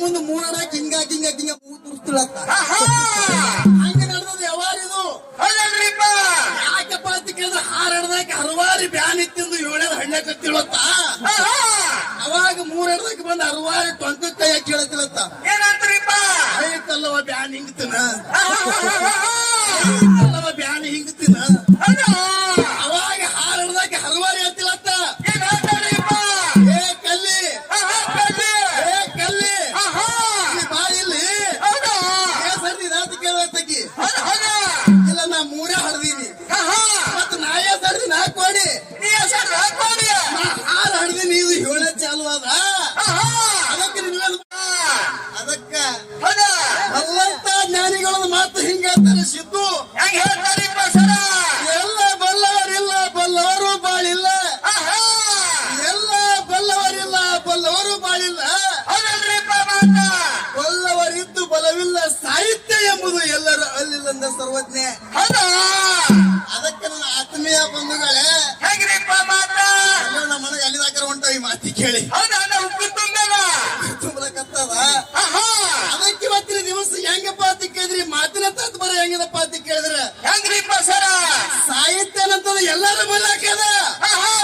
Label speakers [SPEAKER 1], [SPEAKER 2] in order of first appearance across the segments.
[SPEAKER 1] ಮುಂದೆ ಮೂರಡಾಕಿ ಹಿಂಗ ಮೂ ತುರ್ಸ್ತಿಳತ್ತ ಹಂಗ ನಡೆದದ ಯಾವಾರಿದು
[SPEAKER 2] ಹೌದಲ್ರಿಪ್ಪ
[SPEAKER 1] ಯಾಕಪ್ಪ ಅಂತ ಕೇಳಿದ್ರೆ ಹಾರಾಡ್ದಾಕಿ ಹರವಾರಿ ಬ್ಯಾನ್ ಇತ್ತಿಂದು ಏಳೇದ ಹಣ್ಣೆ ಕತ್ತಿಳತ್ತ ಅವಾಗ ಮೂರಡದಾಕಿ ಬಂದು ಹರವಾರಿ ಟೊಂಕ ಕೈಯ ಕೇಳತಿಳತ್ತ
[SPEAKER 2] ಏನಂತ್ರಿಪ್ಪ
[SPEAKER 1] ಆಯ್ತಲ್ಲವ ಬ್ಯಾನ್ ಹಿಂಗ್ತಿನ ಅಲ್ಲವ ಬ್ಯಾನ್ ಹಿಂಗ್ತಿನ ಅವಾಗ ಹಾರಾಡ್ದಾಕಿ ಹರವಾರಿ ಅಂತಿಳತ್ತ ಇಲ್ಲ ನಾ ಮೂರೇ ಹಡ್ದೀನಿ ಮತ್ತ ನಾಯೇ ಸರ್ದಿ ನಾ ಕೊಡಿ ಹಾರ ಹಡ್ದೀನಿ ಇದು ಹೇಳ ಚಾಲು ಅದ ಅದಕ್ಕೆ ಅದಕ್ಕ ಅಲ್ಲಂತ ಜ್ಞಾನಿಗಳ ಮಾತು ಹಿಂಗ ಹೇಳ್ತಾರೆ ಸಿದ್ದು
[SPEAKER 2] ಹೆಂಗ್ ಹೇಳ್ತಾರಿಪ್ಪ ಸರ
[SPEAKER 1] ಎಲ್ಲ ಬಲ್ಲವರಿಲ್ಲ ಬಲ್ಲವರು ಬಾಳಿಲ್ಲ ಎಲ್ಲ ಬಲ್ಲವರಿಲ್ಲ ಬಲ್ಲವರು ಬಾಳಿಲ್ಲ
[SPEAKER 2] ಹೌದಲ್ರಿಪ್ಪ ಮಾತ
[SPEAKER 1] ಬಲ್ಲವರಿದ್ದು ಬಲವಿಲ್ಲ ಸಾಹಿತ್ಯ ಎಂಬುದು ಎಲ್ಲರೂ ಅಲ್ಲಿಲ್ಲಂದ ಸರ್ವಜ್ಞೆ
[SPEAKER 2] ಹೌದಾ
[SPEAKER 1] ಅದಕ್ಕೆ ನನ್ನ ಆತ್ಮೀಯ ಬಂಧುಗಳೇ
[SPEAKER 2] ಹೆಂಗ್ರಿಪ್ಪ ಮಾತ
[SPEAKER 1] ನಮ್ಮ ಮನೆಗೆ ಅಲ್ಲಿದಾಕರ ಹೊಂಟ ಈ ಮಾತಿ ಕೇಳಿ
[SPEAKER 2] ಹೌದಾ ಉಪ್ಪು ತುಂಬದ
[SPEAKER 1] ತುಂಬಲಕತ್ತದ ಅದಕ್ಕೆ ಇವತ್ತಿನ ದಿವಸ ಹೆಂಗಪ್ಪ ಅಂತ ಕೇಳಿದ್ರಿ ಮಾತಿನ ತಾತ್ಪರ್ಯ ಹೆಂಗದಪ್ಪ ಅಂತ ಕೇಳಿದ್ರೆ
[SPEAKER 2] ಹೆಂಗ್ರಿಪ್ಪ ಸರ
[SPEAKER 1] ಸಾಹಿತ್ಯ ಅನ್ನಂತದ ಎಲ್ಲರೂ ಬಲ್ಲಾಕದ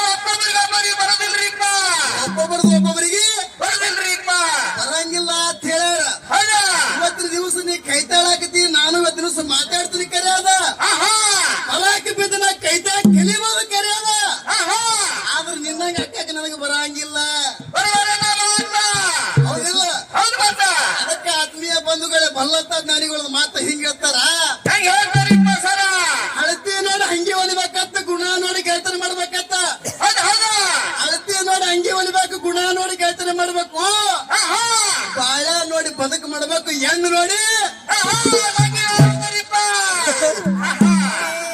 [SPEAKER 2] ಒಬ್ಬೊಬ್ಬರಿಗೆ ಬರೋದಿಲ್ರಿಪ್ಪ
[SPEAKER 1] ಒಬ್ಬೊಬ್ಬರಿಗೆ
[SPEAKER 2] ಬರೋದಿಲ್ರಿಪ್ಪ
[SPEAKER 1] ಬರಂಗಿಲ್ಲ ಅಂತ ಹೇಳ್ಯಾರ
[SPEAKER 2] ಹೌದಾ
[SPEAKER 1] ಇವತ್ತಿನ ದಿವಸ ನೀ ಕೈತಾಳಾಕತಿ ನಾನು ಇವತ್ತಿನ ದಿವಸ ಮಾತಾಡ್ತೀನಿ ಕರೆ ಅದ ಹೊಲಾಕಿ ಬಿದ್ದ ನಾ ಕೈತಾಳ ಕಲಿಬೋದು ಕರೆ ಅದ ಆದ್ರೆ ನಿನ್ನಂಗ ಅಕ್ಕಕ್ಕೆ ನನಗೆ ಬರಂಗಿಲ್ಲ ಹೌದಿಲ್ಲ ಅದಕ್ಕೆ ಆತ್ಮೀಯ ಬಂಧುಗಳೇ ಬಲ್ಲತ್ತ ಜ್ಞಾನಿಗಳ ಮಾತು ಹಿಂಗ ಹೇಳ್ತಾರ
[SPEAKER 2] ಹೆಂಗ್ ಹೇಳ್ತಾರಿಪ್ಪ ಸರ
[SPEAKER 1] ಅಳತಿ ನೋಡಿ ಹಂಗೆ ಹೊಲಿಬೇಕತ್ತ ಗುಣ ನೋಡಿ ಗೆಳತನ ಮಾಡ್ಬೇಕತ್ತ ಅಳತಿ ನೋಡಿ ಹಂಗೆ ಹೊಲಿಬೇಕು ಗುಣ ನೋಡಿ ಗೆಳತನ ಮಾಡ್ಬೇಕು ಬಾಳ ನೋಡಿ ಬದುಕು ಮಾಡ್ಬೇಕು ಹೆಣ್ಣು ನೋಡಿ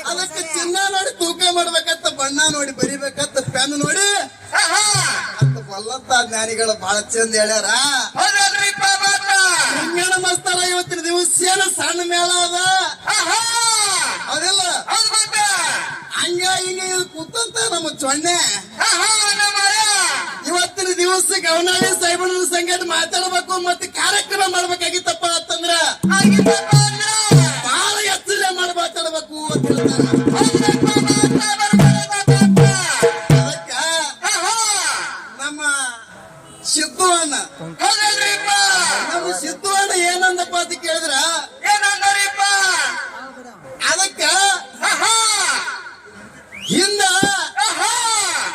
[SPEAKER 1] ಅದಕ್ಕೆ ಚಿನ್ನ ನೋಡಿ ತೂಕ ಮಾಡ್ಬೇಕತ್ತ ಬಣ್ಣ ನೋಡಿ ಬರಿಬೇಕತ್ತ ಪೆನ್ ನೋಡಿ ಅಂತ ಬಲ್ಲತ್ತ ಜ್ಞಾನಿಗಳು ಬಹಳ ಚಂದ ಹೇಳ್ಯಾರ ಹಿಂಗಣ ಮಸ್ತಾರ ಇವತ್ತಿನ ದಿವಸ ಏನು ಸಣ್ಣ ಮೇಳ ಅದ ಹೌದಿಲ್ಲ ಹಂಗ ಹಿಂಗ ಇದು ಕೂತಂತ ನಮ್ಮ ಚೊಣ್ಣೆ ಇವತ್ತಿನ ದಿವಸ ಗವನಾಳಿ ಸಾಹೇಬನ ಸಂಗಟ ಮಾತಾಡ್ಬೇಕು ಮತ್ತೆ ಕಾರ್ಯಕ್ರಮ ಮಾಡ್ಬೇಕಾಗಿತ್ತಪ್ಪ ಅಂತಂದ್ರ ಬಹಳ ಎಚ್ಚರ ಮಾಡಿ ಮಾತಾಡ್ಬೇಕು ಅಂತ ಅದಕ್ಕ ನಮ್ಮ ಸಿದ್ದು ಅಣ್ಣ ನಮ್ಮ ಸಿದ್ದು ಅಣ್ಣ ಏನಂದಪ್ಪ ಅಂತ ಕೇಳಿದ್ರ ಅದಕ್ಕ ಹಿಂದ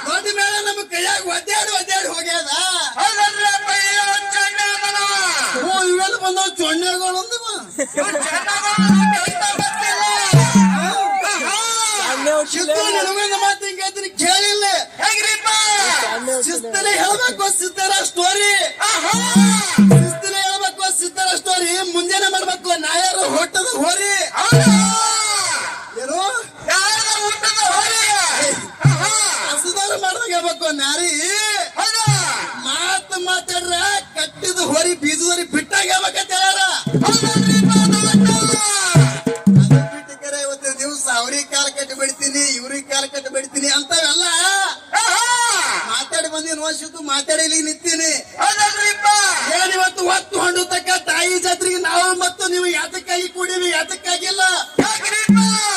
[SPEAKER 1] ದೊಡ್ಡ ಮೇಳ ನಮ್ಮ ಕೈಯಾಗ ಒದ್ದಾಡಿ ಹೋಗ್ಯದ ಇವೆಲ್ಲ ಬಂದವ ಚೊಣ್ಣೆಗಳು ಸಿದ್ದು ನನಗೊಂದು ಮಾತು ಹಿಂಗ ಹೇಳ್ತೀನಿ ಕೇಳಿಲ್ಲ ಶಿಸ್ತನೆ ಹೇಳ್ಬೇಕು ಸಿದ್ದರ ಸ್ಟೋರಿ ಶಿಸ್ತನೆ ಹೇಳ್ಬೇಕು ಸಿದ್ದರ ಸ್ಟೋರಿ ಮುಂಜಾನೆ ಮಾಡ್ಬೇಕು ನಾಯರು ಹೊಟ್ಟದ ಹೋರಿ ಏನು ಹಸದಾರ ಮಾಡ್ದಾಗ ಹೇಳ್ಬೇಕು ನಾರಿ ಮಾತಾಡ್ರ ಕಟ್ಟಿದ ಹೊರಿ ಬೀಜದವರಿ ಬಿಟ್ಟಾಗ ಹೇಳ್ಬೇಕಂತ ಹೇಳ್ಯಾರ ಬಿಟ್ಟಿಕರೆ ಇವತ್ತಿನ ದಿವಸ ಅವ್ರಿಗೆ ಕಾಲ ಕಟ್ಟಿ ಬಿಡ್ತೀನಿ ಇವ್ರಿಗೆ ಕಾಲ ಕಟ್ಟಿ ಬಿಡ್ತೀನಿ ಅಂತವೆಲ್ಲ ಮಾತಾಡಿ ಬಂದಿ ನೋಸಿದ್ದು ಮಾತಾಡಿ ನಿಂತೀನಿ ಏನಿವತ್ತು ಹೊತ್ತು ಹೊಂಡು ತಕ್ಕ ತಾಯಿ ಜಾತ್ರೆಗೆ ನಾವು ಮತ್ತು ನೀವು ಯಾತಕ್ಕಾಗಿ ಕೂಡಿವಿ ಯಾತಕ್ಕಾಗಿಲ್ಲ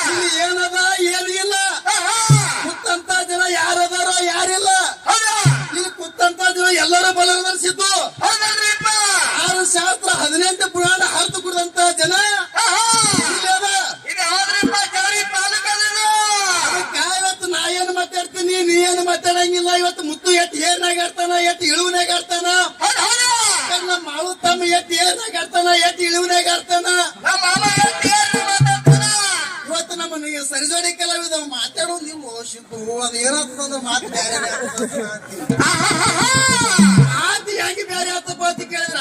[SPEAKER 1] ಇಲ್ಲಿ ಏನದ ಏನು ಇಲ್ಲ ಕುತ್ತಂತ ಜನ ಯಾರದಾರೋ ಯಾರಿಲ್ಲ ಇಲ್ಲಿ ಕುತ್ತಂತ ಜನ ಎಲ್ಲರೂ ಬಲವರ್ಸಿದ್ದು 6 ಶಾಸ್ತ್ರ 18 ಪುರಾಣ ಹರಿದು ಕುಡಿದಂತ ಜನ ಇವತ್ತು ನಾ ಏನು ಮಾತಾಡ್ತೀನಿ ನೀ ಏನು ಮಾತಾಡಂಗಿಲ್ಲ ಇವತ್ತು ಮುತ್ತು ಎಟ್ಟು ಏನಾಗ ಆಡ್ತಾನ ಎಟ್ಟು ಇಳುವನಾಗ ಆಡ್ತಾನ ನಮ್ಮ ಮಾಳು ತಮ್ಮ ಎಟ್ಟು ಏನಾಗ ಆಡ್ತಾನ ಎಟ್ಟು ಇಳುವನಾಗ ಆಡ್ತಾನ ಇವತ್ತು ನಮ್ಮನಿಗೆ ಸರಿಜೋಡಿ ಕಲಾವಿದ ಮಾತಾಡೋ ನೀವು ಶಿಪ್ಪು ಅದು ಏನಾಗ್ತದ ಮಾತು ಬೇರೆ ಮಾತು ಹೆಂಗೆ ಬೇರೆ ಆತಪ್ಪ ಅಂತ ಕೇಳಿದ್ರ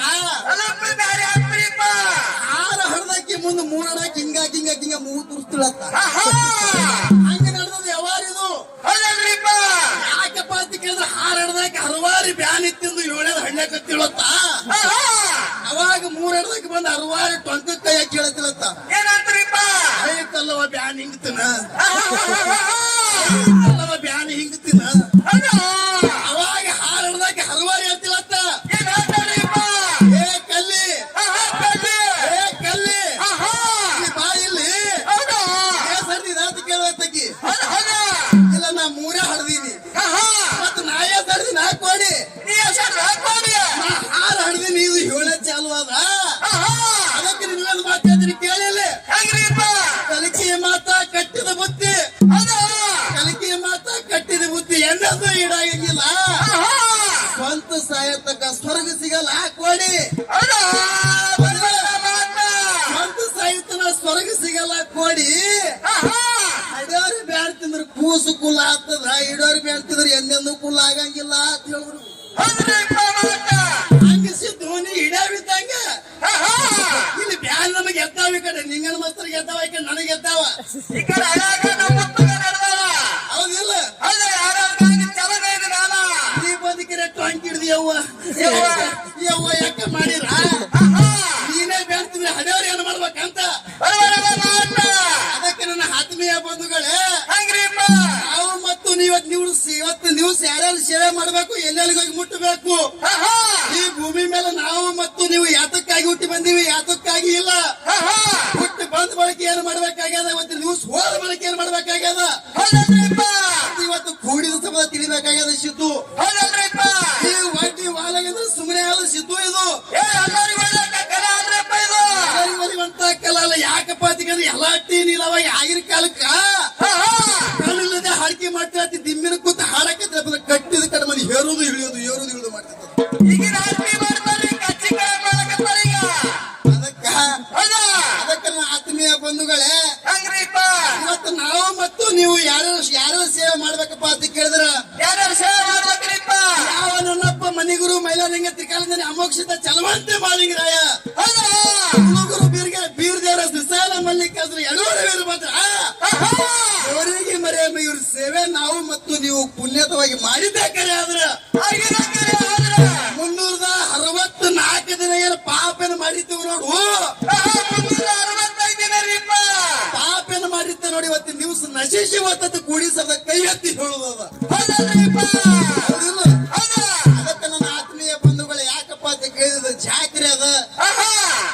[SPEAKER 1] ಹಾರ ಹಡ್ದಾಕಿ ಮುಂದೆ ಮೂರಡಾಕಿ ಹಿಂಗ ಮೂ ತುರ್ಸ್ತಿಳತ್ತ ಹಂಗ ನಡೆದದ ಯಾವಾರಿದು ಯಾಕಪ್ಪ ಅಂತ ಕೇಳಿದ್ರೆ ಹಾರ ಹಡ್ದಾಕಿ ಹರವಾರಿ ಬ್ಯಾನ್ ಇತ್ತಿಂದು ಏಳೇದ ಹಣ್ಣೆ ಕತ್ತಿಳತ್ತ ಅವಾಗ ಮೂರಡದಾಕಿ ಬಂದು ಹರವಾರಿ ಟೊಂಕ ಕೈಯ ಕೇಳತಿಳತ್ತ ಆಯ್ತಲ್ಲವ ಬ್ಯಾನ್ ಹಿಂಗ್ತಿನ ಬ್ಯಾನ್ ಹಿಂಗ್ತಿನ ಅವಾಗ ಹಾರ ಹಡ್ದಾಕಿ ಹರವಾರಿ ಅಂತಿಳತ್ತ ಏ ಕಲ್ಲ ಸ್ವರ್ಗ ಸಿಗಲ್ಲ ಕೋಡಿ
[SPEAKER 2] ಹೌದಾ ಬರಬಲ್ಲ ಮಾತ
[SPEAKER 1] ಒಂದು ಸಾಹಿತ್ಯನ ಸ್ವರ್ಗ ಸಿಗಲ್ಲ ಕೋಡಿ
[SPEAKER 2] ಆಹಾ
[SPEAKER 1] ಹಡಿಯೋರು ಬ್ಯಾಡ್ ತಿಂದ್ರ ಕೂಸು ಕುಲ ಆಗ್ತದ ಹಿಡೋರು ಬ್ಯಾಡ್ ತಿಂದ್ರ ಎಂದೆಂದೂ ಕುಲ ಆಗಂಗಿಲ್ಲ ಅಂತ ಹೇಳಿದ್ರು
[SPEAKER 2] ಹೌದ್ರಿಪ್ಪ ಮಾತ
[SPEAKER 1] ಹಂಗಿಸಿ ಧೋನಿ ಹಿಡಿಯಾವಿದ್ದಂಗ
[SPEAKER 2] ಆಹಾ
[SPEAKER 1] ಇಲ್ಲಿ ಬ್ಯಾನ್ ನಮಗೆ ಎದ್ದಾವ ಈ ಕಡೆ ನಿಂಗನ ಮಸ್ತರಿಗೆ ಎದ್ದಾವ ಈ ಕಡೆ ನನಗೆ ಎದ್ದಾವ
[SPEAKER 2] ಈ ಕಡೆ ಹಳ್ಯಾಗ ನಮ್ಮ ಮುತ್ತುಗ ನಡೆದವ
[SPEAKER 1] ಹೌದಿಲ್ಲ
[SPEAKER 2] ಹೌದ ಯಾರಾಗಿ ಚಲನ ಇದೆ ನಾನ
[SPEAKER 1] ನೀ ಬದುಕಿರ ಟೊಂಕ್ ಹಿಡ್ದಿ ಯವ್ವ ಯವ್ವ ಯಾಕೆ ಮಾಡಿರ
[SPEAKER 2] ಆಹಾ
[SPEAKER 1] ನೀನೇ ಬೇಡ್ತಿದ್ರೆ ಹಡಿಯೋರು ಏನ್ ಮಾಡ್ಬೇಕಂತ
[SPEAKER 2] ಬರಬಲ್ಲ ಮಾತ
[SPEAKER 1] ಅದಕ್ಕೆ ನನ್ನ ಆತ್ಮೀಯ ಬಂಧುಗಳೇ
[SPEAKER 2] ಹಂಗ್ರಿಪ್ಪ
[SPEAKER 1] ನಾವು ಮತ್ತು ಇವತ್ತು ನೀವು ಯಾರ್ಯಾರು ಸೇವೆ ಮಾಡ್ಬೇಕು ಎಲ್ಲೆಲ್ಲಿಗೆ ಹೋಗಿ ಮುಟ್ಟಬೇಕು
[SPEAKER 2] ಆಹಾ
[SPEAKER 1] ಈ ಭೂಮಿ ಮೇಲೆ ನಾವು ಮತ್ತು ನೀವು ಯಾತಕ್ಕಾಗಿ ಹುಟ್ಟಿ ಬಂದೀವಿ ಯಾತಕ್ಕಾಗಿ ಇಲ್ಲ
[SPEAKER 2] ಆಹಾ
[SPEAKER 1] ಹುಟ್ಟಿ ಬಂದ ಬಳಕೆ ಏನ್ ಮಾಡ್ಬೇಕಾಗ್ಯದ ಇವತ್ತು ನ್ಯೂಸ್ ಹೋದ ಬಳಕೆ ಏನ್ ಮಾಡ್ಬೇಕಾಗ್ಯದ
[SPEAKER 2] ಹೌದಲ್ರಿಪ್ಪ
[SPEAKER 1] ಇವತ್ತು ಕೂಡಿದ ಸಂಬಂಧ ತಿಳಿಬೇಕಾಗ್ಯದ ಸಿದ್ದು
[SPEAKER 2] ಹೌದಲ್ರಿಪ್ಪ
[SPEAKER 1] ಈ ವಡ್ಡಿ ವಾಲಗಂದ್ರೆ ಸುಮ್ಮನೆ ಆದ ಸಿದ್ದು ಇದು
[SPEAKER 2] ಏ ಎಲ್ಲರಿಗೂ ಒಳ್ಳೆ ಕಲ ಆದ್ರಪ್ಪ ಇದು
[SPEAKER 1] ಅಂತ ಕಲ ಅಲ್ಲ ಯಾಕಪ್ಪ ಅಂತಂದ್ರೆ ಎಲ್ಲಾ ಟೀ ನೀಲವಾಗಿ ಆಗಿನ ಕಾಲಕ್ಕ
[SPEAKER 2] ಆಹಾ
[SPEAKER 1] ಕಣ್ಣಿಲ್ಲದೆ ಹಾಡಿಕೆ ಮಾಡ್ತಾ ದಿಮ್ಮಿನ ಕೂತ ಹಾಡಕ್ಕೆ ಕಟ್ಟಿದ ಕಡೆ ಮಂದಿ ಹೇರೋದು ಇಳಿಯೋದು ಮಾಡ್ತಿರ್ತಾರೆ
[SPEAKER 2] ಈಗಿನ ಆಸ್ತಿ ಮಾಡ್ತಾರೆ ಕಚ್ಚಿ ಕಡೆ ಮಾಡಕತ್ತಾರೆ ಈಗ ಹೌದಾ
[SPEAKER 1] ಅದಕ್ಕೆ ನನ್ನ ಆತ್ಮೀಯ ಬಂಧುಗಳೇ
[SPEAKER 2] ಹಂಗ್ರಿಪ್ಪ
[SPEAKER 1] ಇವತ್ತು ನಾವು ಮತ್ತು ನೀವು ಯಾರ್ಯಾರು ಸೇವೆ ಮಾಡ್ಬೇಕಪ್ಪ ಅಂತ ಕೇಳಿದ್ರ
[SPEAKER 2] ಯಾರ್ಯಾರು ಸೇವೆ ಮಾಡ್ಬೇಕ್ರಿಪ್ಪ
[SPEAKER 1] ಯಾವ ನನ್ನಪ್ಪ ಮನಿಗುರು ಮೈಲಾಲಿಂಗ ತ್ರಿಕಾಲದಲ್ಲಿ ಅಮೋಕ್ಷಿತ ಚಲವಂತೆ ಮಾಲಿಂಗರಾಯ
[SPEAKER 2] ಹೌದಾ
[SPEAKER 1] ಗುರು ಬೀರ್ ದೇವರ ವಿಶಾಲ ಮಲ್ಲಿಕಾರ್ಜುನ ಎರಡೂವರೆ ವೀರ ಭದ್ರ ಅವರಿಗೆ ಮರೆಯಮ್ಮ ಇವ್ರ ಸೇವೆ ನಾವು ಮತ್ತು ನೀವು ಪುಣ್ಯತವಾಗಿ ಮಾಡಿದ್ದೇ ಕರೆ ಆದ್ರ
[SPEAKER 2] ಆಗಿನ ಕರೆ ಆದ್ರೆ
[SPEAKER 1] 364 ದಿನ ಏನು ಪಾಪೇನ ಮಾಡಿದ್ದೀವಿ ನೋಡು
[SPEAKER 2] 365 ದಿನ ರೀಪ್ಪ
[SPEAKER 1] ಪಾಪೇನ ಮಾಡಿದ್ದೆ ನೋಡಿ ಇವತ್ತಿನ ದಿವಸ ನಶಿಸಿ ಹೊತ್ತದ್ದು ಕೂಡಿಸದ ಕೈ ಎತ್ತಿ ಹೇಳುವುದ
[SPEAKER 2] ಹೌದಲ್ರಿಪ್ಪ
[SPEAKER 1] ಹೌದಿಲ್ಲ
[SPEAKER 2] ಹೌದಾ
[SPEAKER 1] ಅದಕ್ಕೆ ನನ್ನ ಆತ್ಮೀಯ ಬಂಧುಗಳು ಯಾಕಪ್ಪ ಅಂತ ಕೇಳಿದ್ರೆ ಜಾತ್ರೆ ಅದ
[SPEAKER 2] ಆಹಾ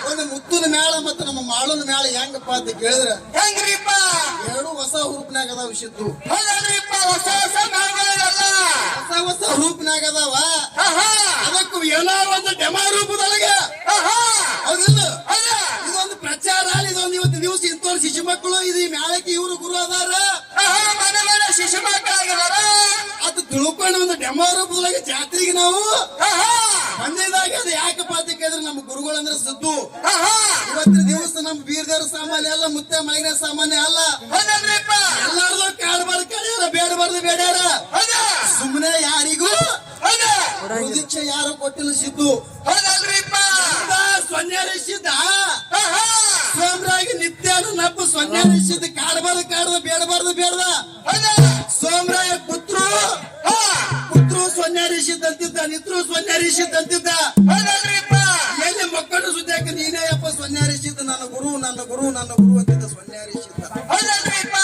[SPEAKER 1] ಒಂದು ಮುತ್ತುನ ಮೇಳ ಮತ್ತು ನಮ್ಮ ಮಾಳುನ ಮೇಳ ಹೆಂಗಪ್ಪ ಅಂತ ಕೇಳಿದ್ರ
[SPEAKER 2] ಹೆಂಗ್ರಿಪ್ಪ
[SPEAKER 1] ಎರಡು ಹೊಸ ಹುರುಪ್ನಾಗ ಅದಾವ ಸಿದ್ದು
[SPEAKER 2] ಹೌದಲ್ರಿಪ್ಪ ಹೊಸ ಹೊಸ ಮಾರ್ಗಗಳೆಲ್ಲ
[SPEAKER 1] ಹೊಸ ಹುರುಪ್ನಾಗ ಅದಾವ
[SPEAKER 2] ಆಹಾ
[SPEAKER 1] ಅದಕ್ಕೂ ಏನಾರು ಒಂದು ಡೆಮಾ ರೂಪದೊಳಗೆ
[SPEAKER 2] ಆಹಾ
[SPEAKER 1] ಹೌದಿಲ್ಲ
[SPEAKER 2] ಹೌದಾ
[SPEAKER 1] ಇದೊಂದು ಪ್ರಚಾರ ಇದೊಂದು ಇವತ್ತು ದಿವಸ ಇಂಥವ್ರು ಶಿಶು ಮಕ್ಕಳು ಇದು ಈ ಮೇಳಕ್ಕೆ ಇವರು ಗುರು ಅದಾರ
[SPEAKER 2] ಆಹಾ ಮನೆ ಮನೆ ಶಿಶು ಮಕ್ಕಳಾಗಿದಾರ
[SPEAKER 1] ಅದು ತಿಳ್ಕೊಂಡು ಒಂದು ಡೆಮೋ ರೂಪದೊಳಗೆ ಜಾತ್ರೆಗೆ ನಾವು
[SPEAKER 2] ಆಹಾ
[SPEAKER 1] ಬಂದಿದಾಗ ಅದು ಯಾಕಪ್ಪ ಅಂತ ಕೇಳಿದ್ರೆ ನಮ್ಮ ಗುರುಗಳಂದ್ರೆ ಸಿದ್ದು
[SPEAKER 2] ಆಹಾ
[SPEAKER 1] ಇವತ್ತಿನ ದಿವಸ ನಮ್ಮ ಬೀರ್ದೇವ್ರ ಸಾಮಾನ್ಯ ಅಲ್ಲ ಮುತ್ತೆ ಮೈನ ಸಾಮಾನ್ಯ ಅಲ್ಲ
[SPEAKER 2] ಹೌದಲ್ರಿಪ್ಪ
[SPEAKER 1] ಎಲ್ಲಾರ್ದು ಕಾಡ್ಬಾರ್ದು ಕಡ್ಯಾರ ಬೇಡಬಾರ್ದು ಬೇಡ್ಯಾರ
[SPEAKER 2] ಹೌದಾ
[SPEAKER 1] ಸುಮ್ಮನೆ ಯಾರಿಗೂ
[SPEAKER 2] ಹೌದಾ
[SPEAKER 1] ಪ್ರದೀಕ್ಷೆ ಯಾರು ಕೊಟ್ಟಿಲ್ಲ ಸಿದ್ದು
[SPEAKER 2] ಹೌದಲ್ರಿಪ್ಪ
[SPEAKER 1] ಸೊನ್ಯಾರಿಸಿದ್ದ
[SPEAKER 2] ಆಹಾ
[SPEAKER 1] ಸೋಮರಾಗಿ ನಿತ್ಯನು ನಪ್ಪು ಸೊನ್ಯಾರಿಸಿದ್ದ ಕಾಡಬಾರ್ದು ಬೇಡಬಾರ್ದು ಬೇಡದ
[SPEAKER 2] ಹೌದಾ
[SPEAKER 1] ಸೋಮರಾಯ ಪುತ್ರು ಸೊನ್ಯಾರಿಸಿದ್ದಂತಿದ್ದ ನಿತ್ರು ಸೊನ್ಯಾರಿಸಿದ್ದಂತಿದ್ದ
[SPEAKER 2] ಹೌದಲ್ರಿಪ್ಪ
[SPEAKER 1] ಎಲ್ಲಿ ಮಕ್ಕಳು ಸುದ್ಯಾಕ ನೀನೇ ಅಪ್ಪ ಸೊನ್ಯಾರಿಸಿದ್ದ ನನ್ನ ಗುರು ಅಂತಿದ್ದ ಸೊನ್ಯಾರಿಸಿದ್ದ
[SPEAKER 2] ಹೌದಲ್ರಿಪ್ಪ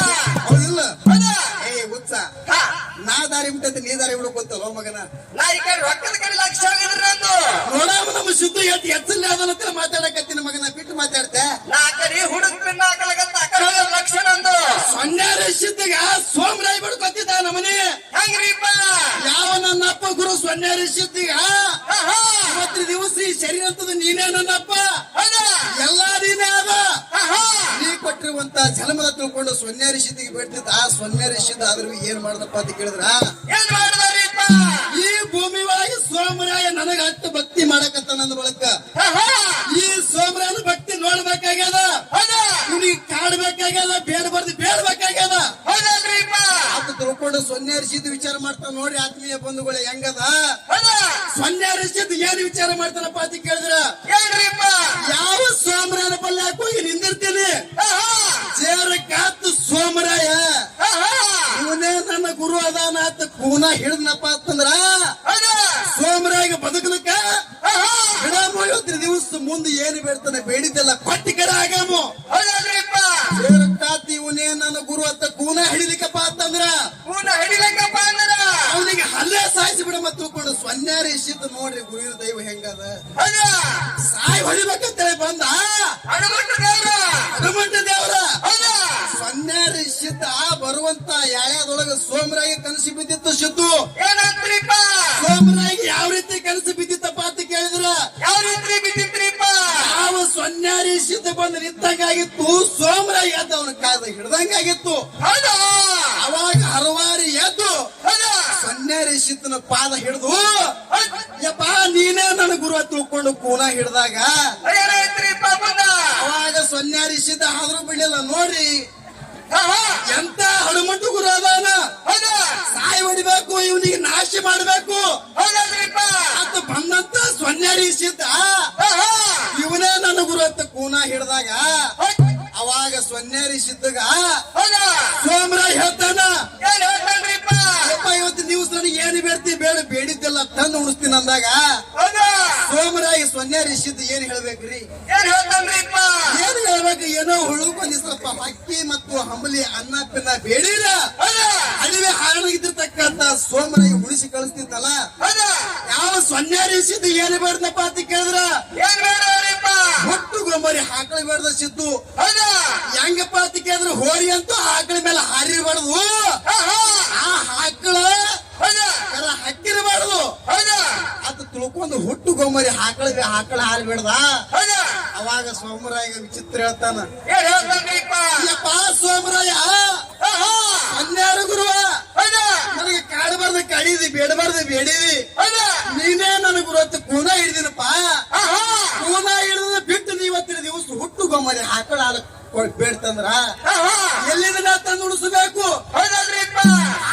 [SPEAKER 1] ಹೌದಿಲ್ಲ
[SPEAKER 2] ಹೌದಾ
[SPEAKER 1] ಏ ಹುಚ್ಚ
[SPEAKER 2] ಹಾ
[SPEAKER 1] ನಾ ದಾರಿ ಬಿಟ್ಟಂತೆ ನೀ ದಾರಿ ಬಿಡೋಕಂತಲ್ಲ ಮಗನ
[SPEAKER 2] ನಾ ಈ ಕಡೆ ರೊಕ್ಕದ ಕಡೆ ಲಕ್ಷ ಆಗಿದ್ರೆ ನಂದು
[SPEAKER 1] ನೋಡಮ್ಮ ನಮ್ಮ ಶುದ್ಧ ಎಚ್ಚಲ್ಲಿ ಅದನ್ನ ಮಾತಾಡಕತ್ತೀನಿ ಮಗನ ಬಿಟ್ಟು ಮಾತಾಡ್ತೆ
[SPEAKER 2] ನಾ ಆ ಕಡೆ ಹುಡುಗ ಪಿನ್ನ ಹಾಕಲಾಗತ್ತ ಆ ಕಡೆ ಹೋಗೋದ್ ಲಕ್ಷ ನಂದು
[SPEAKER 1] ಸೊನ್ಯಾರಿಸಿದ್ದಾಗ ಸೋಮರಾಯ್ ಬಿಡ್ಕೊತಿದ್ದ ನಮ್ಮನೆ
[SPEAKER 2] ಹೆಂಗ್ರಿಪ್ಪ
[SPEAKER 1] ಯಾವ ನನ್ನಪ್ಪ ಗುರು ಸೊನ್ಯಾರಿಸಿದ್ದೀಗ
[SPEAKER 2] ಆಹಾ
[SPEAKER 1] ಇವತ್ತಿನ ದಿವಸ ಈ ಶರೀರ ಅಂತದ ನೀನೇ ನನ್ನಪ್ಪ
[SPEAKER 2] ಹೌದಾ
[SPEAKER 1] ಎಲ್ಲಾ ನೀನೇ ಅದ
[SPEAKER 2] ಆಹಾ
[SPEAKER 1] ನೀ ಕೊಟ್ಟಿರುವಂತ ಜನ್ಮದ ತಿಳ್ಕೊಂಡು ಸೊನ್ಯಾರಿಸಿದ್ದಿಗೆ ಬಿಡ್ತಿದ್ದ ಆ ಸೊನ್ಯಾರಿಸಿದ್ದ ಆದ್ರೂ ಏನ್ ಮಾಡ್ದಪ್ಪ ಅಂತ ಕೇಳಿದ್ರ
[SPEAKER 2] ಏನ್ ಮಾಡಿದಾರಿಪ್ಪ
[SPEAKER 1] ಈ ಭೂಮಿ ಒಳಗೆ ಸೋಮರಾಯ ನನಗ ಹತ್ತು ಭಕ್ತಿ ಮಾಡಕತ್ತ ನನ್ನ ಬಳಕ
[SPEAKER 2] ಆಹಾ
[SPEAKER 1] ಈ ಸೋಮರಾಯನ ಭಕ್ತಿ ನೋಡ್ಬೇಕಾಗ್ಯದ
[SPEAKER 2] ಹೌದಾ
[SPEAKER 1] ಇವನಿಗೆ ಕಾಡ್ಬೇಕಾಗ್ಯದ ಬೇಡಬೇಕಾಗ್ಯದ
[SPEAKER 2] ಹೌದಲ್ರಿಪ್ಪ
[SPEAKER 1] ಅದು ತಿಳ್ಕೊಂಡು ಸೊನ್ಯಾರಿಸಿದ್ದು ವಿಚಾರ ಮಾಡ್ತಾನ ನೋಡ್ರಿ ಆತ್ಮೀಯ ಬಂಧುಗಳು ಹೆಂಗದ
[SPEAKER 2] ಹೌದಾ
[SPEAKER 1] ಸೊನ್ಯಾರಿಸಿದ್ದು ಏನ್ ವಿಚಾರ ಮಾಡ್ತಾನಪ್ಪ ಅಂತ ಕೇಳಿದ್ರ
[SPEAKER 2] ಏನ್ರಿಪ್ಪ
[SPEAKER 1] ಯಾವ ಸೋಮರಾಯನ ಪಲ್ಯಾಕ ಹೋಗಿ ನಿಂದಿರ್ತೀನಿ
[SPEAKER 2] ಆಹಾ
[SPEAKER 1] ಜೇರ ಕಾತು ಸೋಮರಾಯ
[SPEAKER 2] ಆಹಾ
[SPEAKER 1] ಇವನೇ ನನ್ನ ಗುರು ಅದಾನ ಅಂತ ಕೂನ ಹಿಡಿದ್ನಪ್ಪ ಅಂತಂದ್ರ
[SPEAKER 2] ಹೌದಾ
[SPEAKER 1] ಸೋಮರಾಯ ಬದುಕಲಕ್ಕ
[SPEAKER 2] ಆಹಾ
[SPEAKER 1] ಬಿಡಾಮು ಇವತ್ತಿನ ದಿವಸ ಮುಂದೆ ಏನು ಬೇಡ್ತಾನೆ ಬೇಡಿದ್ದೆಲ್ಲ ಕೊಟ್ಟಿ ಕಡೆ ಆಗಾಮು
[SPEAKER 2] ಹೌದಲ್ರಿಪ್ಪ
[SPEAKER 1] ಜೇರ ಕಾತು ಇವನೇ ನನ್ನ ಗುರು ಅಂತ ಕೂನ ಹಿಡಿಲಿಕ್ಕಪ್ಪ ಅಂತಂದ್ರ
[SPEAKER 2] ಪೂರ್ಣ ಹಿಡಿಲಕ್ಕಪ್ಪ ಅಂದ್ರ
[SPEAKER 1] ಅವನಿಗೆ ಹಲ್ಲೆ ಸಾಯಿಸಿ ಬಿಡ ಮತ್ತು ತಿಳ್ಕೊಂಡು ಸೊನ್ಯಾರಿಸಿದ್ದು ನೋಡ್ರಿ ಗುರುವಿನ ದೈವ ಹೆಂಗದ
[SPEAKER 2] ಹೌದಾ
[SPEAKER 1] ಸಾಯಿ ಹೊಡಿಬೇಕಂತೇಳಿ ಬಂದ
[SPEAKER 2] ಹನುಮಂತ ದೇವ್ರ
[SPEAKER 1] ಹನುಮಂತ ದೇವರ
[SPEAKER 2] ಹೌದಾ
[SPEAKER 1] ಸೊನ್ಯಾರಿಸಿದ್ದ ಬರುವಂತ ಯಾಳ್ಯಾದೊಳಗ ಸೋಮರಾಯ ಕನಸು ಬಿದ್ದಿತ್ತು ಸಿದ್ದು
[SPEAKER 2] ಏನಂತ್ರಿಪ್ಪ
[SPEAKER 1] ಸೋಮರಾಯಿಗೆ ಯಾವ ರೀತಿ ಕನಸು ಬಿದ್ದಿತ್ತಪ್ಪ ಅಂತ ಕೇಳಿದ್ರ
[SPEAKER 2] ಯಾವ ರೀತಿ ಬಿದ್ದಿತ್ರಿಪ್ಪ
[SPEAKER 1] ಯಾವ ಸೊನ್ಯಾರಿಸಿದ್ದ ಬಂದು ನಿಂತಂಗಾಗಿತ್ತು ಸೋಮರಾಯ ಎದ್ದು ಅವನ ಕಾದ ಹಿಡ್ದಂಗಾಗಿತ್ತು
[SPEAKER 2] ಹೌದಾ
[SPEAKER 1] ಅವಾಗ ಹರವಾರಿ ಎದ್ದು
[SPEAKER 2] ಹೌದಾ
[SPEAKER 1] ಸೊನ್ಯಾರಿಸಿದ್ದನ ಪಾದ ಹಿಡಿದು ಯಪ್ಪ ನೀನೇ ನನ್ನ ಗುರು ಅಂತ ತಿಳ್ಕೊಂಡು ಕೂನ ಹಿಡ್ದಾಗ
[SPEAKER 2] ಏನಾಯ್ತ್ರಿಪ್ಪ ಮುಂದ
[SPEAKER 1] ಅವಾಗ ಸೊನ್ಯಾರಿಸಿದ್ದ ಆದ್ರೂ ಬಿಡ್ಲಿಲ್ಲ ನೋಡ್ರಿ
[SPEAKER 2] ಆಹಾ
[SPEAKER 1] ಎಂತ ಹನುಮಂತು ಗುರು ಅದಾನ
[SPEAKER 2] ಹೌದಾ
[SPEAKER 1] ಸಾಯಿ ಹೊಡಿಬೇಕು ಇವನಿಗೆ ನಾಶ ಮಾಡ್ಬೇಕು
[SPEAKER 2] ಹೌದಲ್ರಿಪ್ಪ
[SPEAKER 1] ಅಂತ ಬಂದಂತ ಸೊನ್ಯಾರಿಸಿದ್ದ
[SPEAKER 2] ಆಹಾ
[SPEAKER 1] ಇವನೇ ನನ್ನ ಗುರು ಅಂತ ಕೂನ ಹಿಡ್ದಾಗ
[SPEAKER 2] ಹೌದ್-
[SPEAKER 1] ಅವಾಗ ಸೊನ್ಯಾರಿಸಿದ್ದಾಗ
[SPEAKER 2] ಹೌದಾ
[SPEAKER 1] ಸೋಮರಾಜ್ ಹೇಳ್ತಾನ
[SPEAKER 2] ಏನ್ ಹೇಳ್ತಾನ್ರಿಪ್ಪ
[SPEAKER 1] ಯಪ್ಪ ಇವತ್ತು ನೀವು ನನಗೆ ಏನು ಬೇಡ್ತಿ ಬೇಡ ಬೇಡಿದ್ದೆಲ್ಲ ತಂದು ಉಣಿಸ್ತೀನಿ ಅಂದಾಗ
[SPEAKER 2] ಹೌದಾ
[SPEAKER 1] ಸೋಮರಾಜ್ ಸೊನ್ಯಾರಿಸಿದ್ದು ಏನ್ ಹೇಳ್ಬೇಕ್ರಿ
[SPEAKER 2] ಏನ್ ಹೇಳ್ತಾನ್ರಿಪ್ಪ
[SPEAKER 1] ಏನ್ ಹೇಳ್ಬೇಕು ಏನೋ ಹುಳುಕೊಂಡಿ ಸ್ವಲ್ಪ ಅಕ್ಕಿ ಮತ್ತು ಹಂಬಲಿ ಅನ್ನ ಪಿನ್ನ ಬೇಡಿಲ್ಲ
[SPEAKER 2] ಹೌದಾ
[SPEAKER 1] ಅಡಿವೆ ಹಾಳಾಗಿದ್ದಿರ್ತಕ್ಕಂತ ಸೋಮರಾಜ್ ಉಳಿಸಿ ಕಳಿಸ್ತಿತ್ತಲ್ಲ
[SPEAKER 2] ಹೌದಾ
[SPEAKER 1] ಯಾವ ಸೊನ್ಯಾರಿಸಿದ್ದು ಏನು ಬೇಡದಪ್ಪ ಅಂತ ಕೇಳಿದ್ರ
[SPEAKER 2] ಏನ್ ಬೇಡ್ರಿಪ್ಪ
[SPEAKER 1] ಹೊಟ್ಟು ಗೊಮ್ಮರಿ ಹಾಕಳಿ ಬೇಡದ ಸಿದ್ದು
[SPEAKER 2] ಹೌದಾ
[SPEAKER 1] ಹೆಂಗಪ್ಪ ಅಂತ ಕೇಳಿದ್ರೆ ಹೋರಿ ಅಂತೂ ಆಕಳ ಮೇಲೆ ಹಾರಿರಬಾರ್ದು
[SPEAKER 2] ಆಹಾ
[SPEAKER 1] ಆ ಆಕಳ
[SPEAKER 2] ಹೌದಾ
[SPEAKER 1] ಹಕ್ಕಿರಬಾರ್ದು
[SPEAKER 2] ಹೌದಾ
[SPEAKER 1] ಅದು ತಿಳ್ಕೊಂಡು ಹುಟ್ಟು ಗೊಮ್ಮರಿ ಆಕಳ ಹಾರಿಬೇಡ್ದ
[SPEAKER 2] ಹೌದಾ
[SPEAKER 1] ಅವಾಗ ಸೋಮರಾಯ ವಿಚಿತ್ರ ಹೇಳ್ತಾನ
[SPEAKER 2] ಏನ್ ಹೇಳ್ತಾನ್ರಿಪ್ಪ
[SPEAKER 1] ಯಪ್ಪ ಸೋಮರಾಯ
[SPEAKER 2] ಆಹಾ
[SPEAKER 1] ಹನ್ನೆರಡು ಗುರುವ
[SPEAKER 2] ಹೌದಾ
[SPEAKER 1] ನನಗೆ ಕಾಡಬಾರ್ದು ಕಾಡಿದಿ ಬೇಡಬಾರ್ದು ಬೇಡಿದಿ
[SPEAKER 2] ಹೌದಾ
[SPEAKER 1] ನೀನೇ ನನ್ನ ಗುರು ಅಂತ ಕೂನ ಹಿಡಿದಿನಪ್ಪ
[SPEAKER 2] ಆಹಾ
[SPEAKER 1] ಕೂನ ಹಿಡಿದ ಬಿಟ್ಟು ನೀವತ್ತಿನ ದಿವಸ ಹುಟ್ಟು ಗೊಮ್ಮರಿ ಆಕಳ ಹಾಲು ಬೇಡ್ತಂದ್ರ
[SPEAKER 2] ಆಹಾ
[SPEAKER 1] ಎಲ್ಲಿಂದ ತಂದು ಉಣಿಸಬೇಕು
[SPEAKER 2] ಹೌದಲ್ರಿಪ್ಪ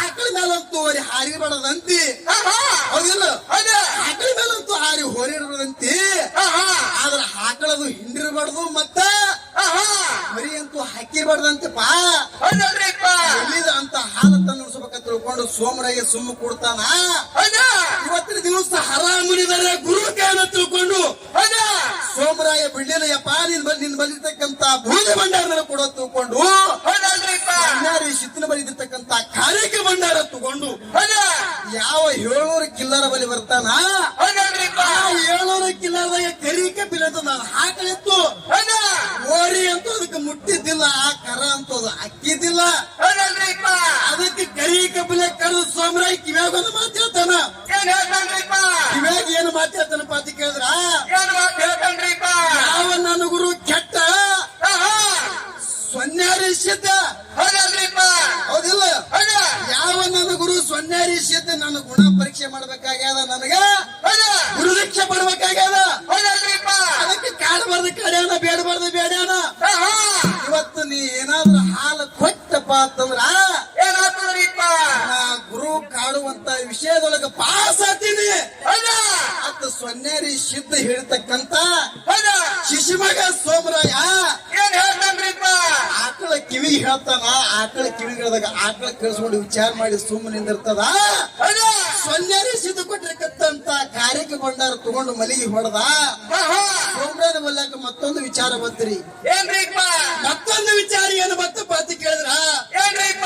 [SPEAKER 1] ಆಕಳ ಮೇಲಂತೂ ಅವರಿ ಹಾರಿಬಾರದಂತಿ
[SPEAKER 2] ಆಹಾ
[SPEAKER 1] ಹೌದಿಲ್ಲ
[SPEAKER 2] ಹೌದಾ
[SPEAKER 1] ಆಕಳ ಮೇಲಂತೂ ಹಾರಿ ಹೋರಿಡದಂತಿ
[SPEAKER 2] ಆಹಾ
[SPEAKER 1] ಆದ್ರ ಆಕಳದು ಹಿಂಡಿರಬಾರ್ದು ಮತ್ತ
[SPEAKER 2] ಆಹಾ
[SPEAKER 1] ಮರಿ ಅಂತೂ ಹಾಕಿರ್ಬಾರ್ದಂತಪ್ಪ
[SPEAKER 2] ಹೌದಲ್ರಿಪ್ಪ
[SPEAKER 1] ಎಲ್ಲಿದ ಅಂತ ಹಾಲು ತಂದು ಉಣಿಸ್ಬೇಕಂತ ತಿಳ್ಕೊಂಡು ಸೋಮರಾಯ ಸುಮ್ಮ ಕೊಡ್ತಾನ
[SPEAKER 2] ಹೌದಾ
[SPEAKER 1] ಇವತ್ತಿನ ದಿವಸ ಹರಾಮುನಿದರೆ ಗುರು ಕಾರಣ ತಿಳ್ಕೊಂಡು
[SPEAKER 2] ಹೌದಾ
[SPEAKER 1] ಸೋಮರಾಯ ಬಿಡ್ಲಿಲ್ಲ ಯಪ್ಪ ನಿನ್ ಬಲಿರ್ತಕ್ಕಂತ ಭೂಜ ಭಂಡಾರ ಕೊಡೋ ತಿಳ್ಕೊಂಡು
[SPEAKER 2] ಹೌದಲ್ರಿಪ್ಪ
[SPEAKER 1] ಅನ್ನಾರಿ ಶಿತ್ತಿನ ಬಲಿದಿರ್ತಕ್ಕಂತ ಕಾರ್ಯಕ್ಕೆ ಭಂಡಾರ ತಗೊಂಡು
[SPEAKER 2] ಹೌದಾ
[SPEAKER 1] ಯಾವ 700 ಕಿಲ್ಲರ ಬಲಿ ಬರ್ತಾನ
[SPEAKER 2] ಹೌದಲ್ರಿಪ್ಪ
[SPEAKER 1] ಆ 700 ಕಿಲ್ಲರದಾಗ ಕರಿಕೆ ಬಿಲ್ಲಂತ ನಾನು ಹಾಕಲಿತ್ತು
[SPEAKER 2] ಹೌದಾ
[SPEAKER 1] ಓರಿ ಅಂತೂ ಅದಕ್ಕೆ ಮುಟ್ಟಿದ್ದಿಲ್ಲ ಆ ಕರ ಅಂತದು ಅಕ್ಕಿದ್ದಿಲ್ಲ
[SPEAKER 2] ಹೌದಲ್ರಿಪ್ಪ
[SPEAKER 1] ಅದಕ್ಕೆ ಕರಿಕೆ ಬಿಲ್ಲ ಕರೆದು ಸೋಮರಾಯ ಕಿವ್ಯಾಗ ಒಂದು ಮಾತು ಹೇಳ್ತಾನ
[SPEAKER 2] ಏನ್ ಹೇಳ್ತಾನ್ರಿಪ್ಪ
[SPEAKER 1] ಕಿವ್ಯಾಗ ಏನು ಮಾತು ಹೇಳ್ತಾನಪ್ಪ ಅಂತ ಕೇಳಿದ್ರ
[SPEAKER 2] ಏನ್ ಮಾತು ಹೇಳ್ತಾನ್ರಿಪ್ಪ
[SPEAKER 1] ಯಾವ ನನ್ನ ಗುರು ಕೆಟ್ಟ
[SPEAKER 2] ಆಹಾ
[SPEAKER 1] ಸೊನ್ಯಾರಿಸಿದ್ದ
[SPEAKER 2] ಹೌದಲ್ರಿಪ್ಪ
[SPEAKER 1] ಹೌದಿಲ್ಲ
[SPEAKER 2] ಹೌದಾ
[SPEAKER 1] ಯಾವ ನನ್ನ ಗುರು ಸೊನ್ಯಾರಿಸಿದ್ದ ನನ್ನ ಗುಣ ಪರೀಕ್ಷೆ ಮಾಡ್ಬೇಕಾಗ್ಯದ ನನಗ
[SPEAKER 2] ಹೌದಾ
[SPEAKER 1] ಗುರುದೀಕ್ಷೆ ಪಡ್ಬೇಕಾಗ್ಯದ
[SPEAKER 2] ಹೌದಲ್ರಿಪ್ಪ
[SPEAKER 1] ಅದಕ್ಕೆ ಕಾಡಬಾರ್ದು ಕಡ್ಯಾನ ಬೇಡಬಾರ್ದು ಬೇಡ್ಯಾನ
[SPEAKER 2] ಆಹಾ
[SPEAKER 1] ಇವತ್ತು ನೀ ಏನಾದ್ರೂ ಹಾಲು ಕೊಟ್ಟಪ್ಪ ಅಂತಂದ್ರ
[SPEAKER 2] ಏನಾಗ್ತದ್ರಿಪ್ಪ
[SPEAKER 1] ನಾ ಗುರು ಕಾಡುವಂತ ವಿಷಯದೊಳಗ ಪಾಸ್ ಆಗ್ತೀನಿ
[SPEAKER 2] ಹೌದಾ
[SPEAKER 1] ಅಂತ ಸೊನ್ಯಾರಿ ಸಿದ್ಧ ಹೇಳ್ತಕ್ಕಂತ
[SPEAKER 2] ಹೌದಾ
[SPEAKER 1] ಶಿಶುಮಗ ಸೋಮರಾಯ
[SPEAKER 2] ಏನ್ ಹೇಳ್ತಾನ್ರಿಪ್ಪ
[SPEAKER 1] ಆಕಳ ಕಿವಿಗೆ ಹೇಳ್ತಾನ ಆಕಳ ಕಿವಿಗೆ ಹೇಳಿದಾಗ ಆಕಳ ಕೇಳಿಸ್ಕೊಂಡು ವಿಚಾರ ಮಾಡಿ ಸುಮ್ಮನೆ ನಿಂದಿರ್ತದ
[SPEAKER 2] ಹೌದಾ
[SPEAKER 1] ಸೊನ್ಯಾರಿ ಸಿದ್ಧ ಕೊಟ್ಟಿರ್ತಕ್ಕಂತ ಕಾರ್ಯಕ್ಕೆ ಭಂಡಾರ ತಗೊಂಡು ಮಲಿಗೆ ಹೊಡೆದ
[SPEAKER 2] ಆಹಾ
[SPEAKER 1] ಸೋಮರಾಯ ಮಲ್ಯಾಕ ಮತ್ತೊಂದು ವಿಚಾರ ಬಂತ್ರಿ
[SPEAKER 2] ಏನ್ರಿಪ್ಪ
[SPEAKER 1] ಮತ್ತೊಂದು ವಿಚಾರ ಏನು ಬತ್ತಪ್ಪ ಅಂತ ಕೇಳಿದ್ರ
[SPEAKER 2] ಏನ್ರಿಪ್ಪ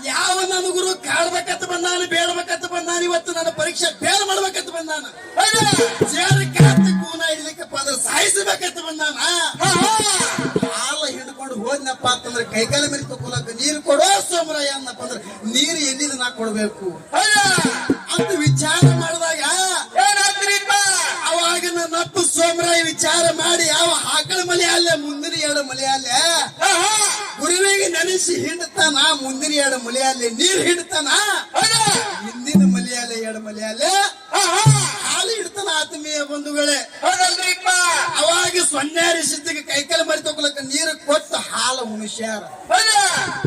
[SPEAKER 1] ಯಾವ ನನ್ನ ಗುರು ಕಾಡ್ಬೇಕಂತ ಬಂದಾನ ಬೇಡಬೇಕಂತ ಬಂದಾನ ಇವತ್ತು ನನ್ನ ಪರೀಕ್ಷೆ ಫೇಲ್ ಮಾಡ್ಬೇಕಂತ ಬಂದಾನ
[SPEAKER 2] ಹೌದಾ
[SPEAKER 1] ಸೇರಕ್ಕೆ ಕೂನ ಹಿಡಿಲಿಕ್ಕಪ್ಪ ಅಂದ್ರೆ ಸಾಯಿಸಬೇಕಂತ ಬಂದಾನ ಹಾಲ ಹಿಡ್ಕೊಂಡು ಹೋದ್ನಪ್ಪ ಅಂತಂದ್ರೆ ಕೈಕಾಲ ಮೇಲೆ ತಗೊಳಕ ನೀರು ಕೊಡೋ ಸೋಮರಾಯ ಅನ್ನಪ್ಪ ಅಂದ್ರೆ ನೀರು ಎಲ್ಲಿಂದ ನಾ ಕೊಡ್ಬೇಕು
[SPEAKER 2] ಹೌದಾ
[SPEAKER 1] ಅಂತ ವಿಚಾರ ಮಾಡಿದಾಗ
[SPEAKER 2] ಏನಾಗ್ತಿರಿಪ್ಪ
[SPEAKER 1] ಅವಾಗ ನನ್ನ ಅಪ್ಪ ಸೋಮರಾಯ ವಿಚಾರ ಮಾಡಿ ಯಾವ ಆಕಳ ಮಲೆ ಅಲ್ಲೇ ಮುಂದಿನ 2 ಮಲೆ ಅಲ್ಲೇ
[SPEAKER 2] ಆಹಾ
[SPEAKER 1] ಗುರುವಿಗೆ ನೆನೆಸಿ ಹಿಂಡ್ತಾನ ಮುಂದಿನ 2 ಮಲೆಯಲ್ಲಿ ನೀರು ಹಿಂಡ್ತಾನ
[SPEAKER 2] ಹೌದಾ
[SPEAKER 1] ಹಿಂದಿನ ಮಲೆಯಲ್ಲೇ 2 ಮಲೆಯಲ್ಲೇ
[SPEAKER 2] ಆಹಾ
[SPEAKER 1] ಹಾಲು ಹಿಡ್ತಾನ ಆತ್ಮೀಯ ಬಂಧುಗಳೇ
[SPEAKER 2] ಹೌದಲ್ರಿಪ್ಪ
[SPEAKER 1] ಅವಾಗ ಸೊನ್ಯಾರಿ ಸಿದ್ಧಿಗೆ ಕೈಕಾಲ ಮರಿ ತಗೊಳಕ ನೀರು ಕೊಟ್ಟು ಹಾಲು ಉಣಿಸ್ಯಾರ
[SPEAKER 2] ಹೌದಾ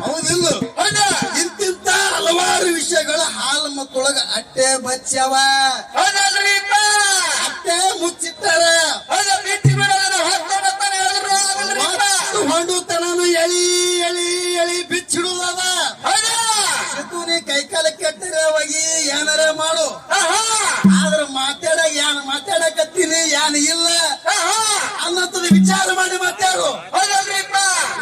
[SPEAKER 1] ಹೌದಿಲ್ಲ
[SPEAKER 2] ಹೌದಾ
[SPEAKER 1] ಇಂತಿಂತ ಹಲವಾರು ವಿಷಯಗಳು ಹಾಲು ಮತ್ತೊಳಗ ಅಟ್ಟೆ ಬಚ್ಚವ
[SPEAKER 2] ಹೌದಲ್ರಿಪ್ಪ
[SPEAKER 1] ಅಟ್ಟೆ ಮುಚ್ಚಿಟ್ಟಾರ
[SPEAKER 2] ಹೌದಾ ಬಿಟ್ಟು ಬಿಡೋದನ್ನ ಹೊತ್ತು ಬರ್ತಾನೆ ಹೇಳಿದ್ರು ಹೌದಲ್ರಿಪ್ಪ
[SPEAKER 1] ಹೊಂಡುತನನು ಎಳಿ ಎಳಿ ಎಳಿ ಬಿಚ್ಚಿಡುವುದದ
[SPEAKER 2] ಹೌದಾ
[SPEAKER 1] ಸಿದ್ಧುನಿ ಕೈಕಾಲ ಕೆಟ್ಟರೆ ಹೋಗಿ ಏನಾರ ಮಾಡು
[SPEAKER 2] ಆಹಾ
[SPEAKER 1] ಆದ್ರ ಮಾತಾಡಕತ್ತೀನಿ ಏನ್ ಇಲ್ಲ
[SPEAKER 2] ಆಹಾ
[SPEAKER 1] ಅನ್ನತ್ತದ ವಿಚಾರ ಮಾಡಿ ಮಾತಾಡು
[SPEAKER 2] ಹೌದಲ್ರಿಪ್ಪ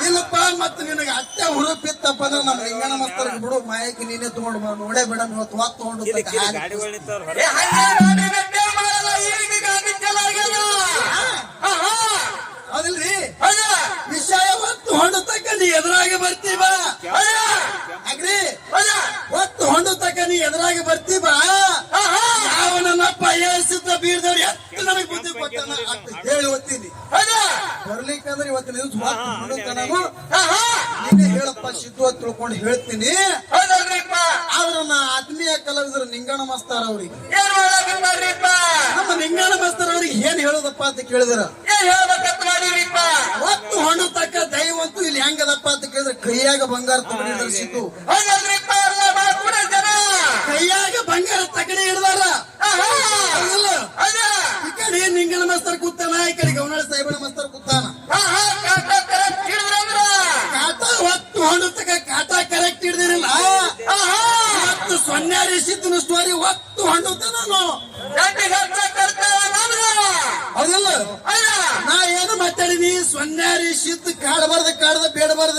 [SPEAKER 1] ಇಲ್ಲಪ್ಪ ಮತ್ತೆ ನಿನಗೆ ಅಟ್ಟೆ ಹುರುಪಿತ್ತಪ್ಪ ಅಂದ್ರೆ ನಮ್ಮ ಲಿಂಗಣ ಮಸ್ತರ್ಗೆ ಬಿಡು ಮಾಯಕ್ಕೆ ನೀನೇ ತಗೊಂಡು ಬಾ ನೋಡೇ ಬಿಡ ಇವತ್ತು ಹೊತ್ತು ತಗೊಂಡು
[SPEAKER 2] ಏ ಹಂಗೆ ಮಾಡಿ ಗಟ್ಟೆ ಮಾಡಲ್ಲ ಈಗ ಗಾಡಿ ಚಲಾಗ್ಯದ ಆಹಾ
[SPEAKER 1] ಹೌದಿಲ್ರಿ
[SPEAKER 2] ಹೌದಾ
[SPEAKER 1] ವಿಷಯ ಹೊತ್ತು ಹೊಂಡು ತಕ್ಕ ನೀ ಎದುರಾಗಿ ಬರ್ತೀವ
[SPEAKER 2] ಹೌದಾ
[SPEAKER 1] ಆಗ್ರಿ
[SPEAKER 2] ಹೌದಾ
[SPEAKER 1] ಹೊತ್ತು ಹೊಂಡು ತಕ್ಕ ನೀ ಎದುರಾಗಿ ಬರ್ತೀವ
[SPEAKER 2] ಆಹಾ
[SPEAKER 1] ಯಾವ ನನ್ನಪ್ಪ ಏಸಿದ್ದ ಬೀರ್ದವ್ರು ಎಷ್ಟು ನನಗೆ ಬುದ್ಧಿ ಕೊಟ್ಟಾನ ಅಂತ ಹೇಳಿ ಓದ್ತೀನಿ
[SPEAKER 2] ಹೌದಾ
[SPEAKER 1] ಬರ್ಲಿಕ್ಕಂದ್ರೆ ಇವತ್ತಿನ ದಿವಸ ಹೊತ್ತು ಹೊಂಡುತ್ತ ನಾನು
[SPEAKER 2] ಆಹಾ
[SPEAKER 1] ನೀನೇ ಹೇಳಪ್ಪ ಸಿದ್ದು ಅಂತ ತಿಳ್ಕೊಂಡು ಹೇಳ್ತೀನಿ
[SPEAKER 2] ಹೌದಲ್ರಿಪ್ಪ
[SPEAKER 1] ಆದ್ರ ನಾ ಆತ್ಮೀಯ ಕಲಾವಿದರು ನಿಂಗಣ ಮಾಸ್ತರ್ ಅವ್ರಿಗೆ
[SPEAKER 2] ಏನ್ ಮಾಡಾಕತ್ತಾರ್ರಿಪ್ಪ
[SPEAKER 1] ನಮ್ಮ ನಿಂಗಣ ಮಾಸ್ತರ್ ಅವ್ರಿಗೆ ಏನ್ ಹೇಳೋದಪ್ಪ ಅಂತ ಕೇಳಿದ್ರ
[SPEAKER 2] ಏನ್ ಹೇಳ್ಬೇಕಂತ ಮಾಡಿರಿಪ್ಪ
[SPEAKER 1] ಒತ್ತು ಹಣ್ಣು ತಕ್ಕ ದೈವಂತೂ ಇಲ್ಲಿ ಹೆಂಗದಪ್ಪ ಅಂತ ಕೇಳಿದ್ರೆ ಕೈಯಾಗ ಬಂಗಾರ ತಗಡಿ ಧರಿಸಿದ್ದು
[SPEAKER 2] ಹಂಗಲ್ರಿಪ್ಪ ಎಲ್ಲ ಮಾಡ್ಕೊಡ ಜನ
[SPEAKER 1] ಕೈಯಾಗ ಬಂಗಾರ ತಗಡಿ ಹಿಡ್ದಾರ ಹೌದಲ್ಲ? ಈ ಕಡೆ ನಿಂಗಣ ಮಾಸ್ತರ್ ಕೂತಾನ ಈ ಕಡೆ ಗೌನಾಳ ಸಾಹೇಬನ ಮಾಸ್ತರ್ ಕೂತಾನ
[SPEAKER 2] ಕಾಟ ಕರೆಕ್ಟ್ ಹಿಡಿದ್ರಂದ್ರ
[SPEAKER 1] ಕಾಟ ಒತ್ತು ಹಣ್ಣು ತಕ್ಕ ಕಾಟ ಕರೆಕ್ಟ್ ಹಿಡ್ದಿರಲ್ಲ ಮತ್ತು ಸೊನ್ಯಾರಿ ಸಿದ್ದನ ಸ್ಟೋರಿ ಒತ್ತು ಹಣ್ಣು ನಾನು ಹೌದಲ್ಲ ನಾ ಏನು ಮಾತಾಡಿನಿ ಸೊನ್ಯಾರಿ ಸಿದ್ದು ಕಾಡಬಾರ್ದ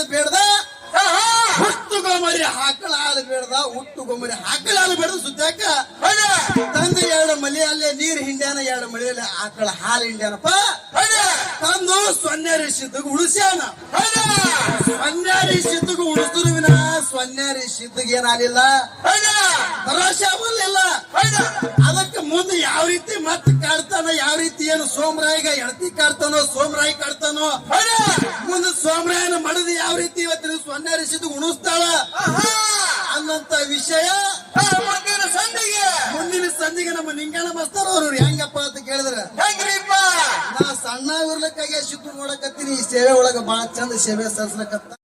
[SPEAKER 1] ಬೇಡದ ಹುಟ್ಟು ಗೊಮರಿ ಹಾಕಳ ಹಾಲು ಬೇಡದ ಹುಟ್ಟು ಗೊಮರಿ ಹಾಕಳ ಹಾಲು ಬೇಡದ ಸುತ್ತಾಕ ತಂದು 2 ಮಲೆಯಲ್ಲೇ ನೀರ್ ಹಿಂಡ್ಯಾನ 2 ಮಳೆಯಲ್ಲಿ ಆಕಳ ಹಾಲು ಹಿಂಡ್ಯಾನಪ್ಪ ತಂದು ಸೊನ್ಯಾರಿ ಸಿದ್ದಗ ಉಳಿಸ್ಯಾನ ಸೊನ್ಯಾರಿ ಸಿದ್ದಗ ಉಳಿಸಿದ್ರು ವಿನ ಸೊನ್ಯಾರಿ ಸಿದ್ದಗ ಏನಾಗಲಿಲ್ಲ ಭರೋಸಾವಲ್ಲಿಲ್ಲ ಅದಕ್ಕೆ ಮುಂದೆ ಯಾವ ರೀತಿ ಮತ್ ಕಾಡ್ತಾನ ಯಾವ ರೀತಿ ಏನು ಸೋಮರಾಯಿಗ ಎಳತಿ ಕಾಡ್ತಾನೋ ಸೋಮರಾಯಿ ಕಾಡ್ತಾನೋ ಮುಂದೆ ಸೋಮರಾಯನ ಮಡದಿ ಯಾವ ರೀತಿ ಇವತ್ತಿನ ಸೊನ್ಯಾರಿ ಸಿದ್ದು ಉಣಿಸ್ತಾಳ ಅನ್ನಂತ ವಿಷಯ ಮುಂದಿನ ಸಂಧಿಗೆ ನಮ್ಮ ನಿಂಗಣ ಮಾಸ್ತರ್ ಅವರು ಹೆಂಗಪ್ಪ ಅಂತ ಕೇಳಿದ್ರ ನಾ ಸಣ್ಣ ಇರ್ಲಿಕ್ಕಾಗಿ ಸಿದ್ದು ನೋಡಕತ್ತೀನಿ ಈ ಸೇವೆ ಒಳಗ ಬಹಳ ಚಂದ ಸೇವೆ ಸಲ್ಲಿಸ್ಲಕತ್ತ